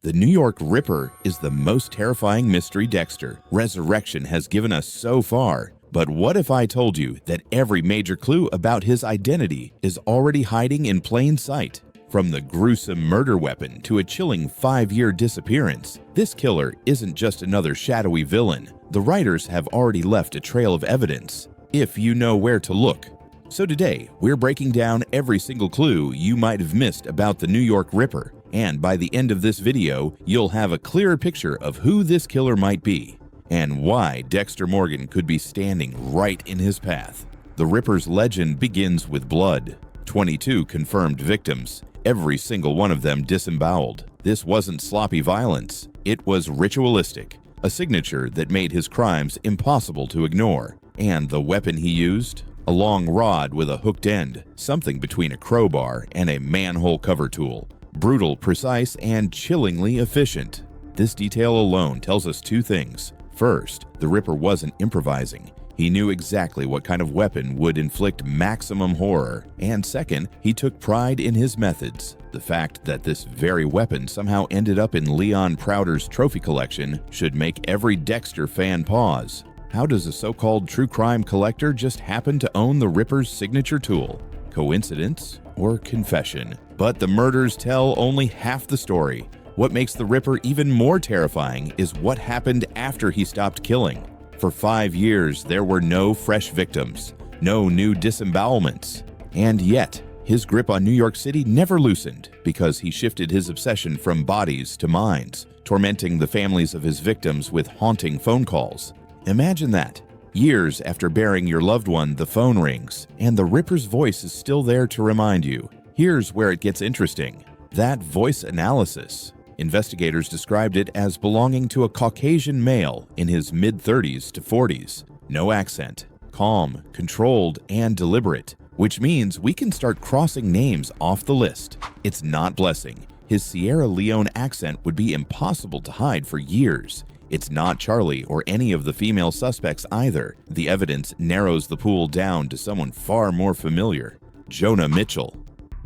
The New York Ripper is the most terrifying mystery Dexter Resurrection has given us so far. But what if I told you that every major clue about his identity is already hiding in plain sight? From the gruesome murder weapon to a chilling 5-year disappearance, this killer isn't just another shadowy villain. The writers have already left a trail of evidence, if you know where to look. So today, we're breaking down every single clue you might have missed about the New York Ripper, and by the end of this video, you'll have a clearer picture of who this killer might be, and why Dexter Morgan could be standing right in his path. The Ripper's legend begins with blood. 22 confirmed victims, every single one of them disemboweled. This wasn't sloppy violence, it was ritualistic, a signature that made his crimes impossible to ignore. And the weapon he used? A long rod with a hooked end, something between a crowbar and a manhole cover tool. Brutal, precise, and chillingly efficient. This detail alone tells us two things. First, the Ripper wasn't improvising. He knew exactly what kind of weapon would inflict maximum horror. And second, he took pride in his methods. The fact that this very weapon somehow ended up in Leon Prouder's trophy collection should make every Dexter fan pause. How does a so-called true crime collector just happen to own the Ripper's signature tool? Coincidence or confession? But the murders tell only half the story. What makes the Ripper even more terrifying is what happened after he stopped killing. For 5 years, there were no fresh victims, no new disembowelments. And yet, his grip on New York City never loosened because he shifted his obsession from bodies to minds, tormenting the families of his victims with haunting phone calls. Imagine that. Years after burying your loved one, the phone rings, and the Ripper's voice is still there to remind you. Here's where it gets interesting. That voice analysis. Investigators described it as belonging to a Caucasian male in his mid-30s to 40s. No accent, calm, controlled, and deliberate, which means we can start crossing names off the list. It's not Blessing. His Sierra Leone accent would be impossible to hide for years. It's not Charlie or any of the female suspects either. The evidence narrows the pool down to someone far more familiar. Jonah Mitchell.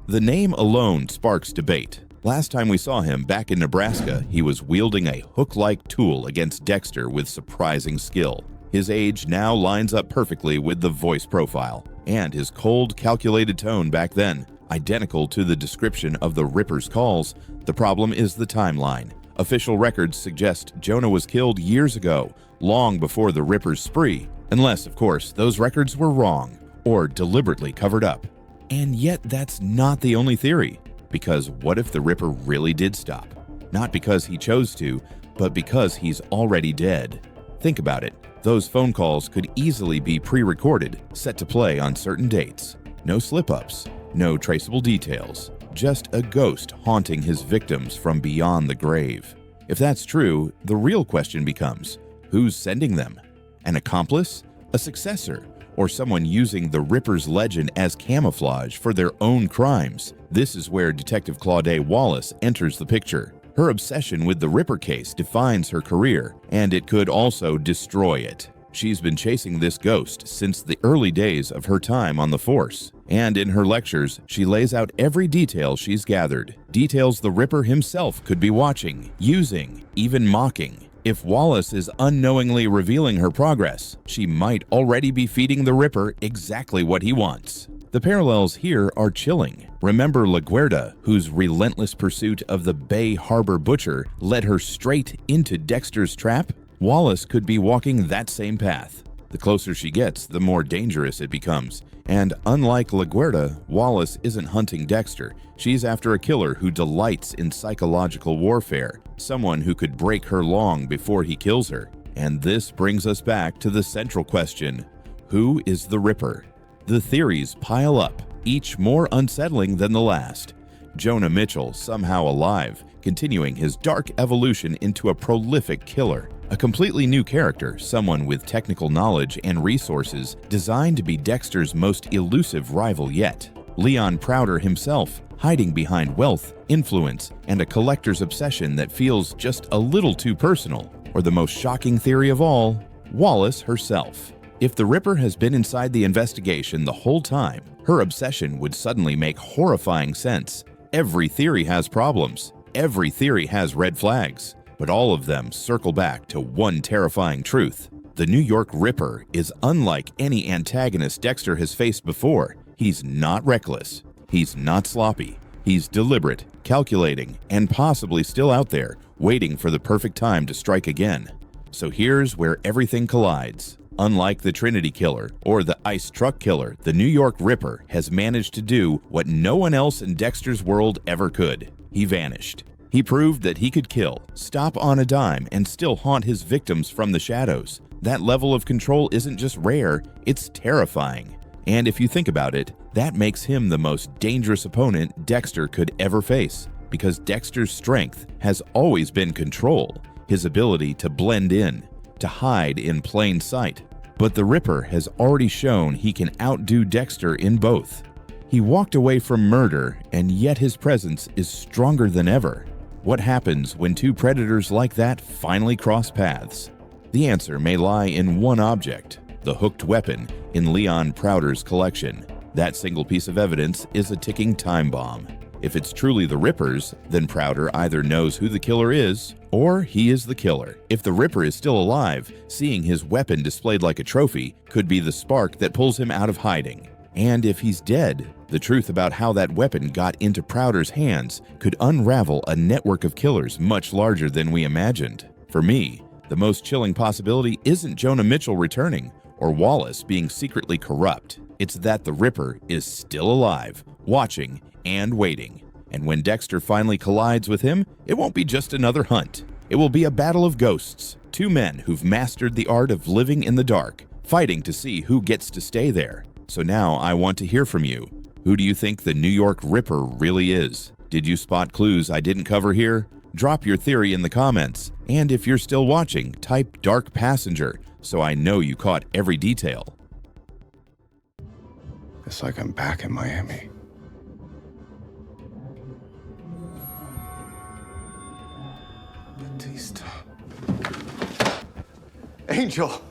The name alone sparks debate. Last time we saw him back in Nebraska, he was wielding a hook-like tool against Dexter with surprising skill. His age now lines up perfectly with the voice profile, and his cold, calculated tone back then, identical to the description of the Ripper's calls. The problem is the timeline. Official records suggest Jonah was killed years ago, long before the Ripper's spree, unless, of course, those records were wrong or deliberately covered up. And yet that's not the only theory. Because what if the Ripper really did stop? Not because he chose to, but because he's already dead. Think about it. Those phone calls could easily be pre-recorded, set to play on certain dates. No slip-ups, no traceable details, just a ghost haunting his victims from beyond the grave. If that's true, the real question becomes, who's sending them? An accomplice? A successor? Or someone using the Ripper's legend as camouflage for their own crimes? This is where Detective Claudette Wallace enters the picture. Her obsession with the Ripper case defines her career, and it could also destroy it. She's been chasing this ghost since the early days of her time on the force, and in her lectures, she lays out every detail she's gathered. Details the Ripper himself could be watching, using, even mocking. If Wallace is unknowingly revealing her progress, she might already be feeding the Ripper exactly what he wants. The parallels here are chilling. Remember LaGuardia, whose relentless pursuit of the Bay Harbor butcher led her straight into Dexter's trap? Wallace could be walking that same path. The closer she gets, the more dangerous it becomes. And unlike LaGuardia, Wallace isn't hunting Dexter. She's after a killer who delights in psychological warfare, someone who could break her long before he kills her. And this brings us back to the central question: who is the Ripper? The theories pile up, each more unsettling than the last. Jonah Mitchell, somehow alive, continuing his dark evolution into a prolific killer. A completely new character, someone with technical knowledge and resources designed to be Dexter's most elusive rival yet. Leon Prouder himself, hiding behind wealth, influence, and a collector's obsession that feels just a little too personal. Or the most shocking theory of all, Wallace herself. If the Ripper has been inside the investigation the whole time, her obsession would suddenly make horrifying sense. Every theory has problems, every theory has red flags, but all of them circle back to one terrifying truth. The New York Ripper is unlike any antagonist Dexter has faced before. He's not reckless. He's not sloppy. He's deliberate, calculating, and possibly still out there, waiting for the perfect time to strike again. So here's where everything collides. Unlike the Trinity Killer or the Ice Truck Killer, the New York Ripper has managed to do what no one else in Dexter's world ever could. He vanished. He proved that he could kill, stop on a dime, and still haunt his victims from the shadows. That level of control isn't just rare, it's terrifying. And if you think about it, that makes him the most dangerous opponent Dexter could ever face, because Dexter's strength has always been control, his ability to blend in, to hide in plain sight. But the Ripper has already shown he can outdo Dexter in both. He walked away from murder, and yet his presence is stronger than ever. What happens when two predators like that finally cross paths? The answer may lie in one object, the hooked weapon in Leon Prouder's collection. That single piece of evidence is a ticking time bomb. If it's truly the Ripper's, then Prouder either knows who the killer is, or he is the killer. If the Ripper is still alive, seeing his weapon displayed like a trophy could be the spark that pulls him out of hiding. And if he's dead, the truth about how that weapon got into Prouder's hands could unravel a network of killers much larger than we imagined. For me, the most chilling possibility isn't Jonah Mitchell returning, or Wallace being secretly corrupt. It's that the Ripper is still alive, watching, and waiting. And when Dexter finally collides with him, it won't be just another hunt. It will be a battle of ghosts, two men who've mastered the art of living in the dark, fighting to see who gets to stay there. So now I want to hear from you. Who do you think the New York Ripper really is? Did you spot clues I didn't cover here? Drop your theory in the comments. And if you're still watching, type Dark Passenger so I know you caught every detail. It's like I'm back in Miami. Batista. Angel!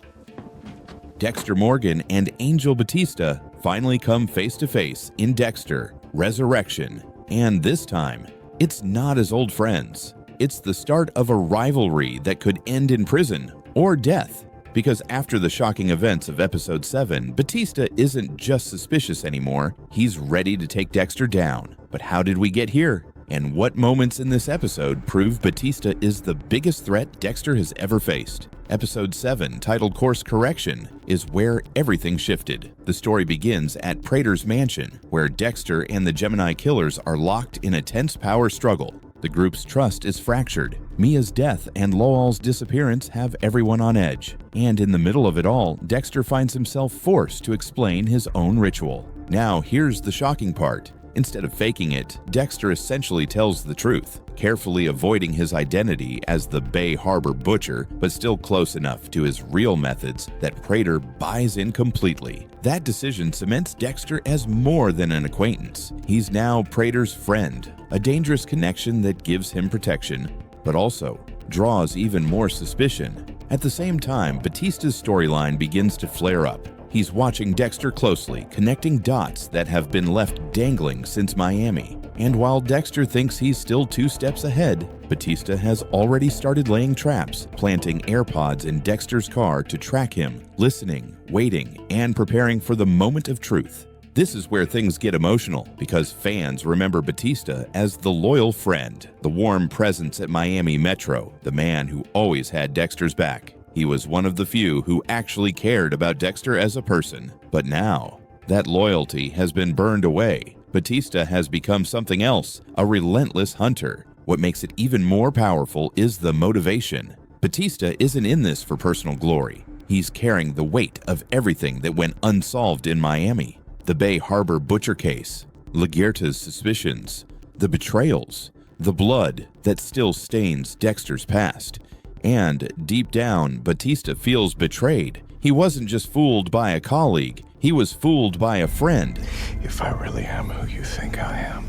Dexter Morgan and Angel Batista finally come face to face in Dexter: Resurrection. And this time, it's not as old friends. It's the start of a rivalry that could end in prison or death. Because after the shocking events of Episode 7, Batista isn't just suspicious anymore, he's ready to take Dexter down. But how did we get here? And what moments in this episode prove Batista is the biggest threat Dexter has ever faced? Episode 7, titled Course Correction, is where everything shifted. The story begins at Prater's mansion, where Dexter and the Gemini killers are locked in a tense power struggle. The group's trust is fractured. Mia's death and Lowell's disappearance have everyone on edge. And in the middle of it all, Dexter finds himself forced to explain his own ritual. Now, here's the shocking part. Instead of faking it, Dexter essentially tells the truth, carefully avoiding his identity as the Bay Harbor Butcher, but still close enough to his real methods that Prater buys in completely. That decision cements Dexter as more than an acquaintance. He's now Prater's friend, a dangerous connection that gives him protection, but also draws even more suspicion. At the same time, Batista's storyline begins to flare up. He's watching Dexter closely, connecting dots that have been left dangling since Miami. And while Dexter thinks he's still 2 steps ahead, Batista has already started laying traps, planting AirPods in Dexter's car to track him, listening, waiting, and preparing for the moment of truth. This is where things get emotional, because fans remember Batista as the loyal friend, the warm presence at Miami Metro, the man who always had Dexter's back. He was one of the few who actually cared about Dexter as a person. But now, that loyalty has been burned away. Batista has become something else, a relentless hunter. What makes it even more powerful is the motivation. Batista isn't in this for personal glory. He's carrying the weight of everything that went unsolved in Miami. The Bay Harbor Butcher case, Laguerta's suspicions, the betrayals, the blood that still stains Dexter's past. And deep down, Batista feels betrayed. He wasn't just fooled by a colleague, he was fooled by a friend. If I really am who you think I am,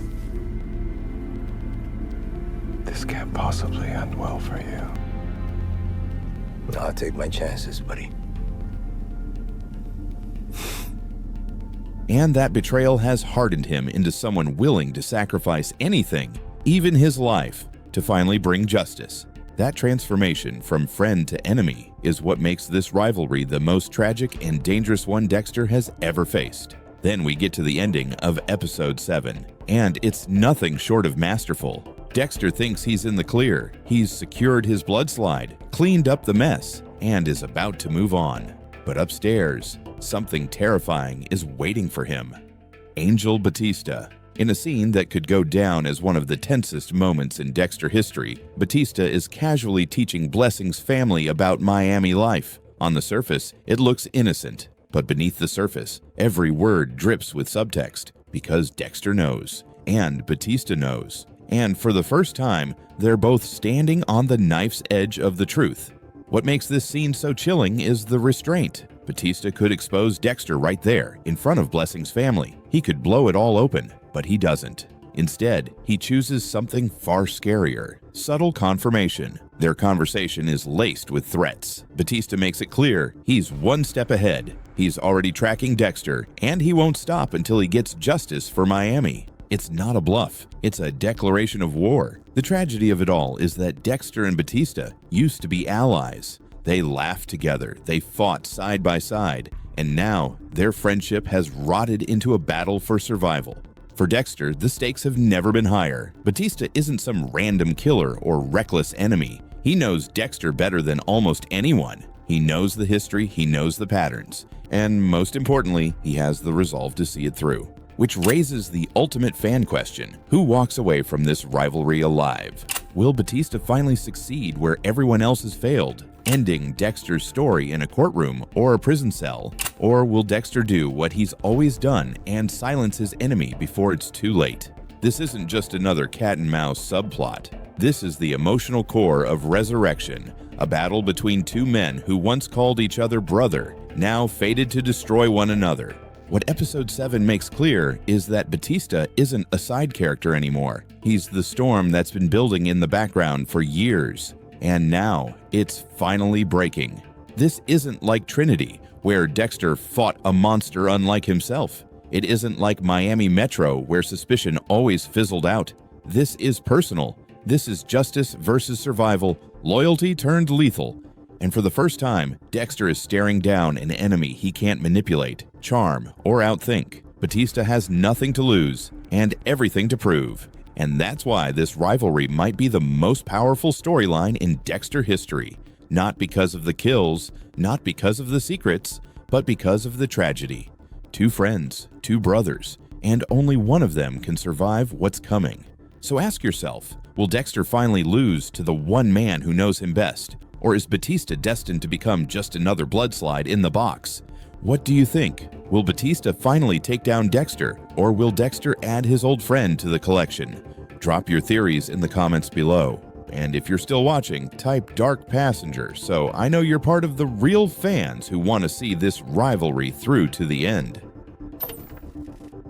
this can't possibly end well for you. I'll take my chances, buddy. And that betrayal has hardened him into someone willing to sacrifice anything, even his life, to finally bring justice. That transformation from friend to enemy is what makes this rivalry the most tragic and dangerous one Dexter has ever faced. Then we get to the ending of episode 7, and it's nothing short of masterful. Dexter thinks he's in the clear, he's secured his blood slide, cleaned up the mess, and is about to move on. But upstairs, something terrifying is waiting for him. Angel Batista. In a scene that could go down as one of the tensest moments in Dexter history, Batista is casually teaching Blessing's family about Miami life. On the surface, it looks innocent, but beneath the surface, every word drips with subtext, because Dexter knows, and Batista knows. And for the first time, they're both standing on the knife's edge of the truth. What makes this scene so chilling is the restraint. Batista could expose Dexter right there, in front of Blessing's family. He could blow it all open, but he doesn't. Instead, he chooses something far scarier: subtle confirmation. Their conversation is laced with threats. Batista makes it clear he's one step ahead. He's already tracking Dexter, and he won't stop until he gets justice for Miami. It's not a bluff, it's a declaration of war. The tragedy of it all is that Dexter and Batista used to be allies. They laughed together, they fought side by side, and now their friendship has rotted into a battle for survival. For Dexter, the stakes have never been higher. Batista isn't some random killer or reckless enemy. He knows Dexter better than almost anyone. He knows the history, he knows the patterns, and most importantly, he has the resolve to see it through. Which raises the ultimate fan question: who walks away from this rivalry alive? Will Batista finally succeed where everyone else has failed, ending Dexter's story in a courtroom or a prison cell? Or will Dexter do what he's always done and silence his enemy before it's too late? This isn't just another cat and mouse subplot. This is the emotional core of Resurrection, a battle between two men who once called each other brother, now fated to destroy one another. What episode 7 makes clear is that Batista isn't a side character anymore. He's the storm that's been building in the background for years. And now, it's finally breaking. This isn't like Trinity, where Dexter fought a monster unlike himself. It isn't like Miami Metro, where suspicion always fizzled out. This is personal. This is justice versus survival, loyalty turned lethal. And for the first time, Dexter is staring down an enemy he can't manipulate, charm, or outthink. Batista has nothing to lose and everything to prove. And that's why this rivalry might be the most powerful storyline in Dexter history. Not because of the kills, not because of the secrets, but because of the tragedy. Two friends, two brothers, and only one of them can survive what's coming. So ask yourself, will Dexter finally lose to the one man who knows him best? Or is Batista destined to become just another bloodslide in the box? What do you think? Will Batista finally take down Dexter, or will Dexter add his old friend to the collection? Drop your theories in the comments below. And if you're still watching, type Dark Passenger, so I know you're part of the real fans who want to see this rivalry through to the end.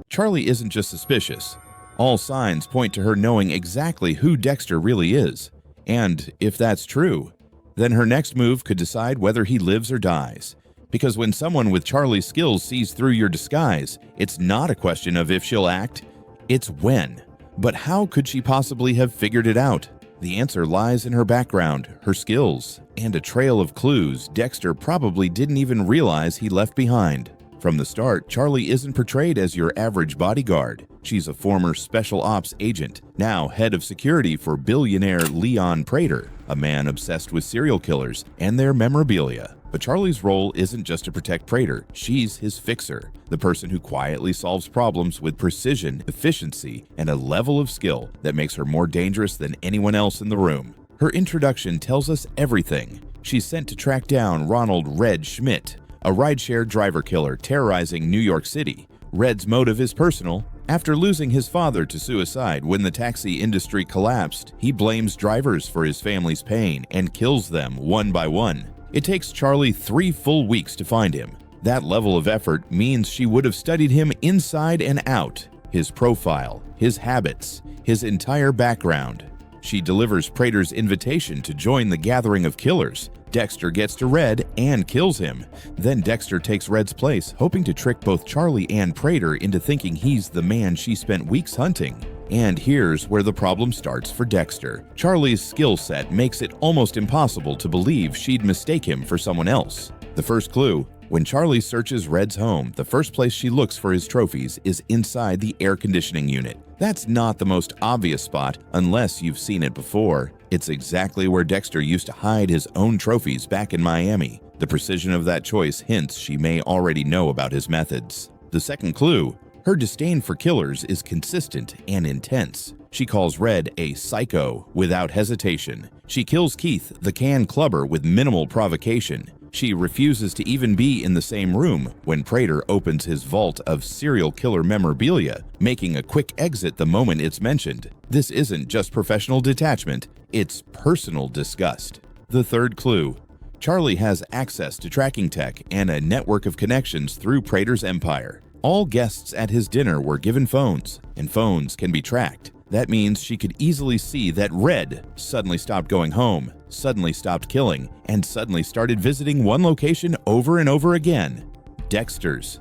Charlie isn't just suspicious. All signs point to her knowing exactly who Dexter really is. And if that's true, then her next move could decide whether he lives or dies. Because when someone with Charlie's skills sees through your disguise, it's not a question of if she'll act, it's when. But how could she possibly have figured it out? The answer lies in her background, her skills, and a trail of clues Dexter probably didn't even realize he left behind. From the start, Charlie isn't portrayed as your average bodyguard. She's a former special ops agent, now head of security for billionaire Leon Prater, a man obsessed with serial killers and their memorabilia. But Charlie's role isn't just to protect Prater, she's his fixer, the person who quietly solves problems with precision, efficiency, and a level of skill that makes her more dangerous than anyone else in the room. Her introduction tells us everything. She's sent to track down Ronald "Red" Schmidt, a rideshare driver killer terrorizing New York City. Red's motive is personal. After losing his father to suicide when the taxi industry collapsed, he blames drivers for his family's pain and kills them one by one. It takes Charlie 3 full weeks to find him. That level of effort means she would have studied him inside and out, his profile, his habits, his entire background. She delivers Prater's invitation to join the gathering of killers. Dexter gets to Red and kills him. Then Dexter takes Red's place, hoping to trick both Charlie and Prater into thinking he's the man she spent weeks hunting. And here's where the problem starts for Dexter. Charlie's skill set makes it almost impossible to believe she'd mistake him for someone else. The first clue: when Charlie searches Red's home, the first place she looks for his trophies is inside the air conditioning unit. That's not the most obvious spot unless you've seen it before. It's exactly where Dexter used to hide his own trophies back in Miami. The precision of that choice hints she may already know about his methods. The second clue: her disdain for killers is consistent and intense. She calls Red a psycho without hesitation. She kills Keith, the can clubber, with minimal provocation. She refuses to even be in the same room when Prater opens his vault of serial killer memorabilia, making a quick exit the moment it's mentioned. This isn't just professional detachment, it's personal disgust. The third clue: Charlie has access to tracking tech and a network of connections through Prater's empire. All guests at his dinner were given phones, and phones can be tracked. That means she could easily see that Red suddenly stopped going home, suddenly stopped killing, and suddenly started visiting one location over and over again: Dexter's.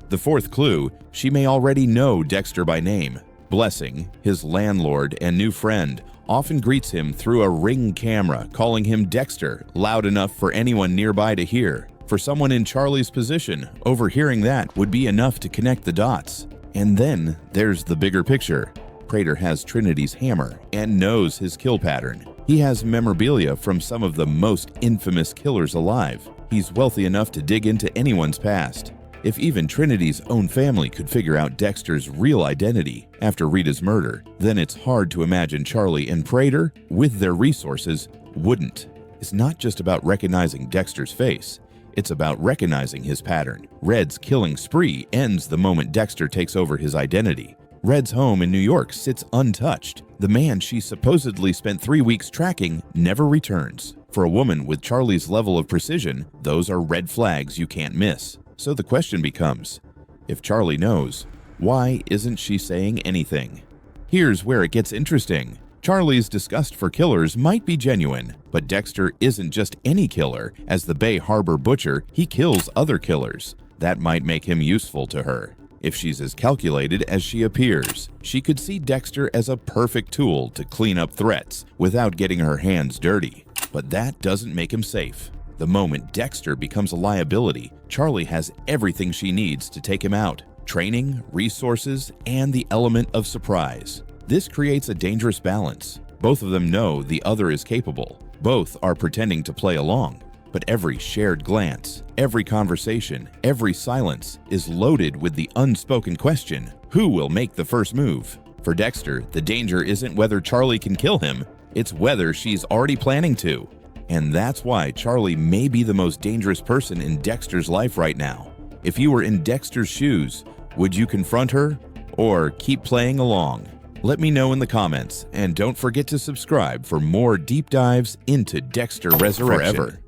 The fourth clue: she may already know Dexter by name. Blessing, his landlord and new friend, often greets him through a Ring camera, calling him Dexter, loud enough for anyone nearby to hear. For someone in Charlie's position, overhearing that would be enough to connect the dots. And then there's the bigger picture. Prater has Trinity's hammer and knows his kill pattern. He has memorabilia from some of the most infamous killers alive. He's wealthy enough to dig into anyone's past. If even Trinity's own family could figure out Dexter's real identity after Rita's murder, then it's hard to imagine Charlie and Prater, with their resources, wouldn't. It's not just about recognizing Dexter's face. It's about recognizing his pattern. Red's killing spree ends the moment Dexter takes over his identity. Red's home in New York sits untouched. The man she supposedly spent 3 weeks tracking never returns. For a woman with Charlie's level of precision, those are red flags you can't miss. So the question becomes, if Charlie knows, why isn't she saying anything? Here's where it gets interesting. Charlie's disgust for killers might be genuine, but Dexter isn't just any killer. As the Bay Harbor butcher, he kills other killers. That might make him useful to her. If she's as calculated as she appears, she could see Dexter as a perfect tool to clean up threats without getting her hands dirty. But that doesn't make him safe. The moment Dexter becomes a liability, Charlie has everything she needs to take him out: training, resources, and the element of surprise. This creates a dangerous balance. Both of them know the other is capable. Both are pretending to play along. But every shared glance, every conversation, every silence is loaded with the unspoken question: who will make the first move? For Dexter, the danger isn't whether Charlie can kill him, it's whether she's already planning to. And that's why Charlie may be the most dangerous person in Dexter's life right now. If you were in Dexter's shoes, would you confront her or keep playing along? Let me know in the comments, and don't forget to subscribe for more deep dives into Dexter Resurrection. Forever.